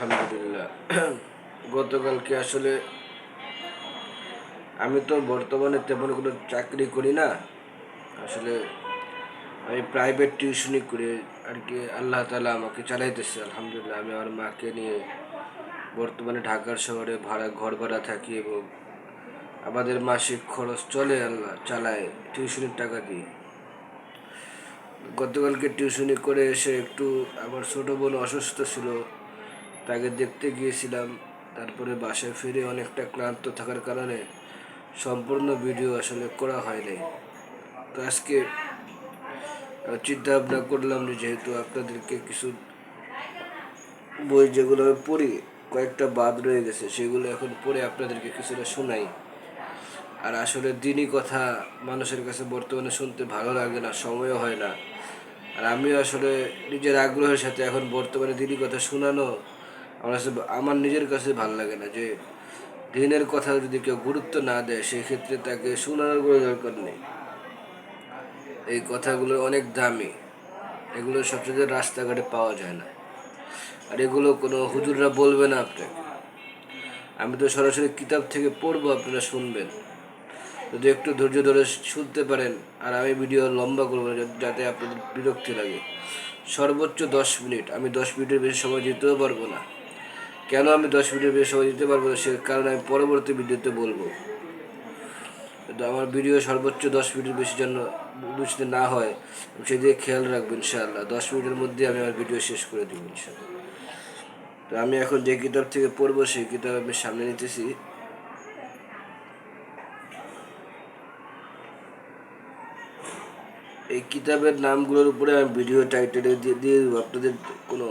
আলহামদুলিল্লাহ। গতকালকে আসলে আমি তো বর্তমানে তেমন কোনো চাকরি করি না। আসলে আমি প্রাইভেট টিউশনি করে আর কি আল্লাহ তাআলা আমাকে চালাইতেছে। আলহামদুলিল্লাহ, আমি আমার মাকে নিয়ে বর্তমানে ঢাকার শহরে ঘর ভাড়া থাকি এবং আমাদের মাসিক খরচ চলে, আল্লাহ চালায় টিউশনির টাকা দিয়ে। গতকালকে টিউশনি করে এসে একটু আমার ছোটো বোন অসুস্থ ছিল, তাকে দেখতে গিয়েছিলাম। তারপরে বাসায় ফিরে অনেকটা ক্লান্ত থাকার কারণে সম্পূর্ণ ভিডিও আসলে করা হয় নাই। তো আজকে চিন্তা ভাবনা করলাম যে যেহেতু আপনাদেরকে কিছু বই যেগুলো আমি পড়ি, কয়েকটা বাদ রয়ে গেছে, সেগুলো এখন পড়ে আপনাদেরকে কিছুটা শোনাই। আর আসলে দিনই কথা মানুষের কাছে বর্তমানে শুনতে ভালো লাগে না, সময়ও হয় না। আর আমিও আসলে নিজের আগ্রহের সাথে এখন বর্তমানে দিনই কথা শোনানো আমার নিজের কাছে ভালো লাগে না। যে দিনের কথা যদি কেউ গুরুত্ব না দেয়, সেক্ষেত্রে তাকে শোনানোর কোনো দরকার নেই। এই কথাগুলো অনেক দামি, এগুলো সবচেয়ে রাস্তাঘাটে পাওয়া যায় না। আর এগুলো কোনো হুজুররা বলবে না আপনাকে। আমি তো সরাসরি কিতাব থেকে পড়বো, আপনারা শুনবেন। যদি একটু ধৈর্য ধরে শুনতে পারেন, আর আমি ভিডিও লম্বা করবো না যাতে আপনাদের বিরক্তি লাগে। সর্বোচ্চ 10 মিনিট, আমি 10 মিনিটের বেশি সময় দিতেও পারবো না। কেন আমি 10 মিনিটের বেশি সময় দিতে পারবো না, সে কারণে আমি পরবর্তী ভিডিওতে বলবো। কিন্তু আমার ভিডিও সর্বোচ্চ 10 মিনিটের বেশি যেন বুঝতে না হয়, সেদিকে খেয়াল রাখবেন ইনশাআল্লাহ। 10 মিনিটের মধ্যে আমি আমার ভিডিও শেষ করে দিব ইনশাআল্লাহ। তো আমি এখন যে কিতাব থেকে পড়বো সেই কিতাব আমি সামনে নিতেছি। এই কিতাবের নামগুলোর উপরে আমি ভিডিও টাইটেলে দিয়ে দেবো। আপনাদের কোনো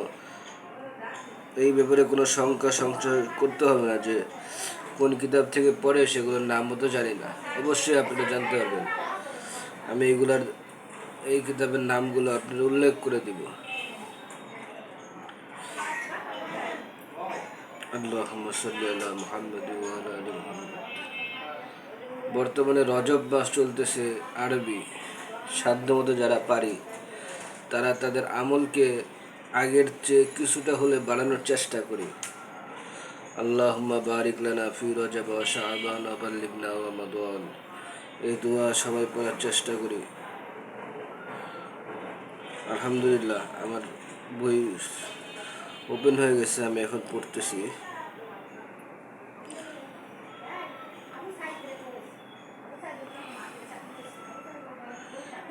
এই ব্যাপারে কোনো সংশয় করতে হবে না যে কোন কিতাব থেকে পড়ে, সেগুলোর নামও তো জানি না। অবশ্যই আপনারা জানতে পারবেন। আমি এই কিতাবের নামগুলো আপনাদের উল্লেখ করে দিব। আল্লাহুম্মা সাল্লি আলা মুহাম্মাদ ওয়া আলা আলি মুহাম্মাদ। বর্তমানে রজব মাস চলতেছে আরবি। সাধ্যমতো যারা পারি তারা তাদের আমলকে আগের চেয়ে কিছুটা হলে বাড়ানোর চেষ্টা করি। আল্লাহুম্মা বারিক লানা ফি রজব ওয়া শাবান ওয়া বাল্লিগনা রমাদান। এই দোয়া সবাই পড়ার চেষ্টা করি। আলহামদুলিল্লাহ, আমার বই ওপেন হয়ে গেছে, আমি এখন পড়তেছি।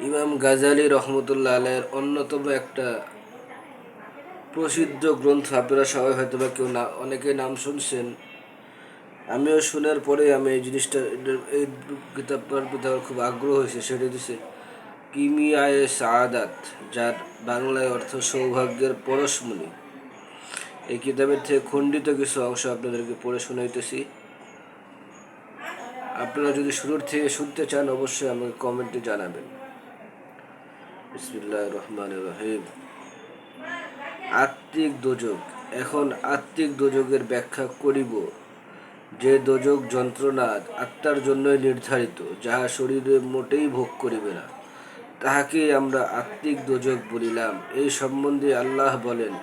ইমাম গাজালি রহমতুল্লাহ আলাইয়ের অন্যতম একটা প্রসিদ্ধ গ্রন্থ, আপনারা সবাই হয়তো বা কেউ না অনেকে নাম শুনছেন। আমিও শোনার পরে আমি এই জিনিসটা এই কিতাবটার প্রতি আমার খুব আগ্রহ হয়েছে। সেটা হচ্ছে কিমিয়ায়ে সাআদাত, যার বাংলায় অর্থ সৌভাগ্যের পরশমণি। এই কিতাবের থেকে খণ্ডিত কিছু অংশ আপনাদেরকে পড়ে শোনাইতেছি। আপনারা যদি শুরুর থেকে শুনতে চান অবশ্যই আমাকে কমেন্টে জানাবেন। বিসমিল্লাহির রহমানির রহিম। আত্মিক দোজক। এখন আত্মিক দোজকের ব্যাখ্যা করিব। যে দোজক যন্ত্রণা আত্মার জন্যই নির্ধারিত, যাহা শরীরে মোটেই ভোগ করিবে না, তাহাকেই আমরা আত্মিক দোজক বলিলাম। এই সম্বন্ধে আল্লাহ বলেন,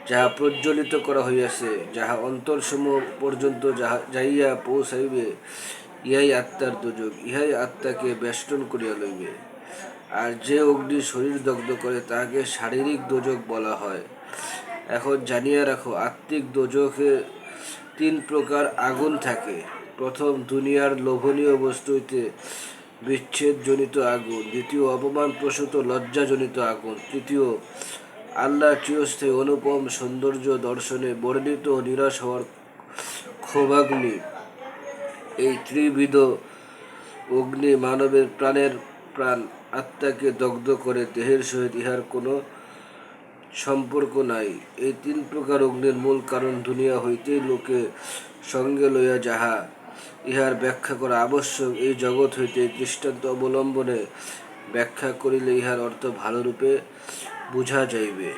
যাহা প্রজ্বলিত করা হইয়াছে, যাহা অন্তরসমূহ পর্যন্ত যাইয়া পৌঁছাইবে, ইহাই আত্মার দোজক, ইহাই আত্মাকে বেষ্টন করিয়া লইবে। আর যে অগ্নি শরীর দগ্ধ করে তাহাকে শারীরিক দোজক বলা হয়। এখন জানিয়া রাখো, আত্মিক দোজকে 3 প্রকার আগুন থাকে। প্রথম, দুনিয়ার লোভনীয় বস্তু হইতে বিচ্ছেদজনিত আগুন। দ্বিতীয়, অপমানপ্রসূত লজ্জাজনিত আগুন। তৃতীয়, আল্লাহর চিরস্থায়ী অনুপম সৌন্দর্য দর্শনে বর্ণিত নিরাশ হওয়ার ক্ষোভাগ্নি। এই ত্রিবিধ অগ্নি মানবের প্রাণের প্রাণ আত্মাকে দগ্ধ করে, দেহের সহিত ইহার কোনো সম্পর্ক নাই। এই 3 প্রকার অগ্নির মূল কারণ দুনিয়া হইতেই লোকে সঙ্গে লইয়া যাহা, ইহার ব্যাখ্যা করা আবশ্যক। এই জগৎ হইতে দৃষ্টান্ত অবলম্বনে ব্যাখ্যা করিলে ইহার অর্থ ভালোরূপে বুঝা যাইবে।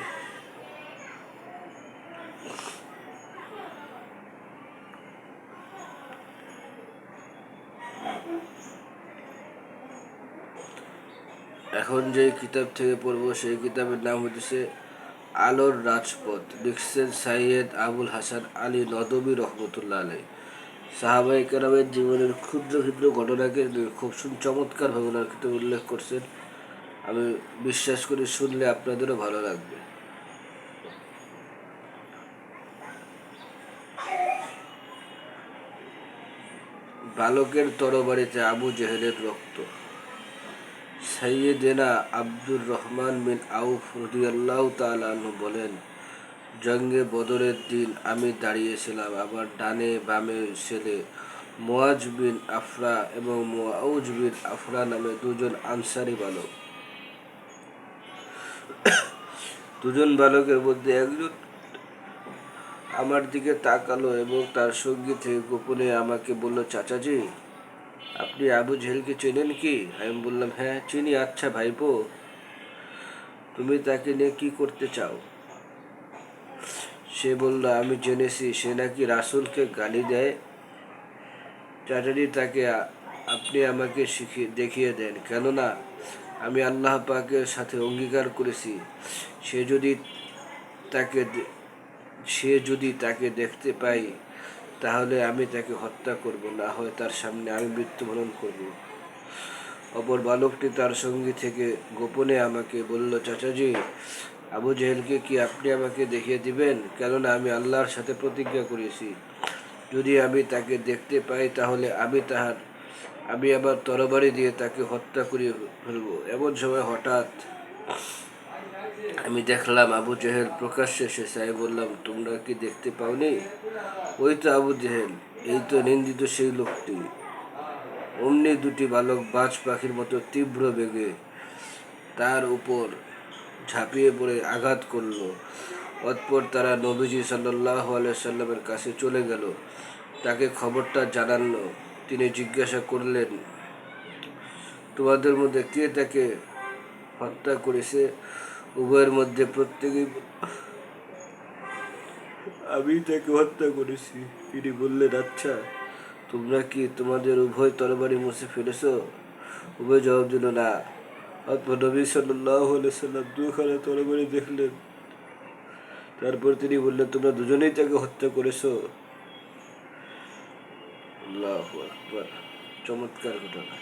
এখন যে কিতাব থেকে পড়ব সেই কিতাবের নাম হইতেছে আলোর রাজপথ, লিখছেন সাইয়েদ আবুল হাসান আলী নদভী রহমতুল্লাহ আলাই। সাহাবায়ে কেরামের জীবনের ক্ষুদ্র ক্ষুদ্র ঘটনাকে খুব চমৎকারভাবে ওনার ক্ষেত্রে উল্লেখ করছেন। আমি বিশ্বাস করি শুনলে আপনাদেরও ভালো লাগবে। বালকের তরবারিতে আবু জেহেলের রক্ত। সাইয়েদেনা আব্দুর রহমান বিন আউফ রাদিয়াল্লাহু তাআলা আনহু বলেন, জঙ্গে বদরের দিন আমি দাঁড়িয়েছিলাম, আমার ডানে বামে ছেলে মুয়াজ বিন আফরা এবং মুআউজ বিন আফরা নামে দুজন আনসারী বালক। দুজন বালকের মধ্যে একজন আমার দিকে তাকালো এবং তার সঙ্গী থেকে গোপনে আমাকে বলল, চাচাজি, আপনি আবু জেহেলকে চেনেন কি? আমি বললাম, হ্যাঁ চিনি। আচ্ছা ভাইপো, তুমি তাকে নিয়ে কি করতে চাও? সে বলল, আমি জেনেছি সে নাকি রাসূলকে গালি দেয়। চাচাজি, তাকে আপনি আমাকে দেখিয়ে দেন, কেননা আমি আল্লাহ পাকের সাথে অঙ্গীকার করেছি সে যদি তাকে দেখতে পাই তাহলে আমি তাকে হত্যা করব, না হয় তার সামনে আমি মৃত্যুবরণ করব। অপর বালকটি তার সঙ্গী থেকে গোপনে আমাকে বলল, চাচাজি, আবু জেহেলকে কি আপনি আমাকে দেখিয়ে দিবেন, কেননা আমি আল্লাহর সাথে প্রতিজ্ঞা করেছি যদি আমি তাকে দেখতে পাই তাহলে আমি আবার তরবারি দিয়ে তাকে হত্যা করিয়ে ফেলব। এমন সময় হঠাৎ আমি দেখলাম আবু জেহেল প্রকাশ্যে এসেছে। আমি বললাম, তোমরা কি দেখতে পাওনি? ওই তো আবু জেহেল, এই তো নিন্দিত সেই লোকটি। অমনি দুটি বালক বাজ পাখির মতো তীব্র বেগে তার উপর ঝাঁপিয়ে পড়ে আঘাত করল। অতঃপর তারা নবীজি সাল্লাল্লাহু আলাইহি সাল্লামের কাছে চলে গেল, তাকে খবরটা জানালো। তিনি জিজ্ঞাসা করলেন, তোমাদের মধ্যে কে তাকে হত্যা করেছে? উভয়ের মধ্যে প্রত্যেকেই আমি তাকে হত্যা করেছি। তিনি বললেন, আচ্ছা, তোমরা কি তোমাদের উভয় তরবারি মুছে ফেলেছ? উভয় জবাব দিল, না। অতঃপর নবী সাল্লাল্লাহু আলাইহি সাল্লাম দুখানা তরবারি দেখলেন। তারপর তিনি বললেন, তোমরা দুজনেই তাকে হত্যা করেছো। আল্লাহু আকবার, চমৎকার ঘটনা।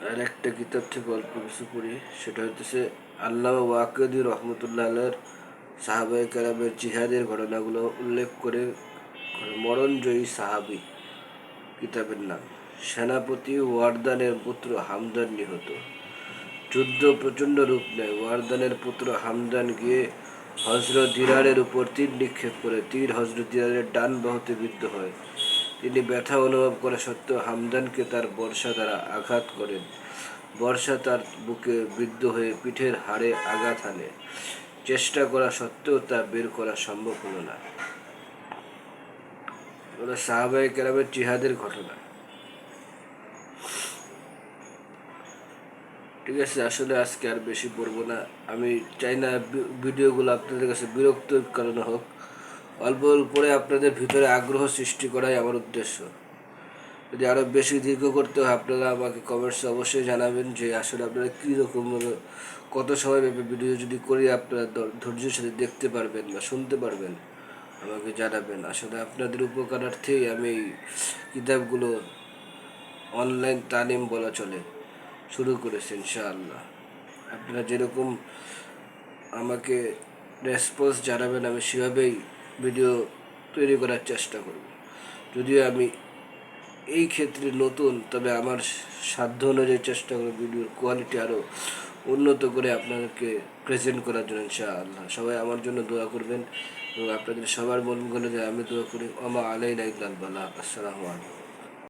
আর একটা কিতাব থেকে অল্প কিছু পড়ি, সেটা হচ্ছে আল্লামা ওয়াকিদি রহমতুল্লাহ আলাইহির সাহাবায়ে কেরামের জিহাদের ঘটনাগুলো উল্লেখ করে মরণজয়ী সাহাবী কিতাবের নাম। সেনাপতি ওয়ারদানের পুত্র হামদান নিহত। যুদ্ধ প্রচণ্ড রূপ নেয়। ওয়ারদানের পুত্র হামদান গিয়ে হযরত দিরারের উপর তীর নিক্ষেপ করে। তীর হযরত দিরারের ডান বাহুতে বিদ্ধ হয়। তিনি ব্যথা অনুভব করা সত্ত্বেও হামদানকে তার বর্শা দ্বারা আঘাত করেন। বর্শা তার বুকে বিদ্ধ হয়ে পিঠের হাড়ে আঘাত হানে। চেষ্টা করা সত্ত্বেও তা বের করা সম্ভব হলো না। ওরা সাহাবায়ে কেরামের জিহাদের ঘটনা। ঠিক আছে, আসলে আজকে আর বেশি পড়বো না। আমি চাই না ভিডিওগুলো আপনাদের কাছে বিরক্ত কারণে হোক। অল্প অল্প করে আপনাদের ভিতরে আগ্রহ সৃষ্টি করাই আমার উদ্দেশ্য। যদি আরও বেশি দীর্ঘ করতে হয় আপনারা আমাকে কমেন্টসে অবশ্যই জানাবেন যে আসলে আপনারা কীরকম কত সময় ব্যাপী ভিডিও যদি করি আপনারা ধৈর্যের সাথে দেখতে পারবেন বা শুনতে পারবেন, আমাকে জানাবেন। আসলে আপনাদের উপকারার্থেই আমি এই কিতাবগুলো অনলাইন তালিম বলা চলে শুরু করেছি ইনশাআল্লাহ। আপনারা যেরকম আমাকে রেসপন্স জানাবেন আমি সেভাবেই ভিডিও তৈরি করার চেষ্টা করব। যদিও আমি এই ক্ষেত্রে নতুন, তবে আমার সাধ্য অনুযায়ী চেষ্টা করব ভিডিওর কোয়ালিটি আরও উন্নত করে আপনাদেরকে প্রেজেন্ট করার জন্য ইনশাআল্লাহ। সবাই আমার জন্য দোয়া করবেন এবং আপনাদের সবার মন গলে যায় আমি দোয়া করি। ওমা আলাইনা ইল্লাল বালাগ। আসসালামু আলাইকুম।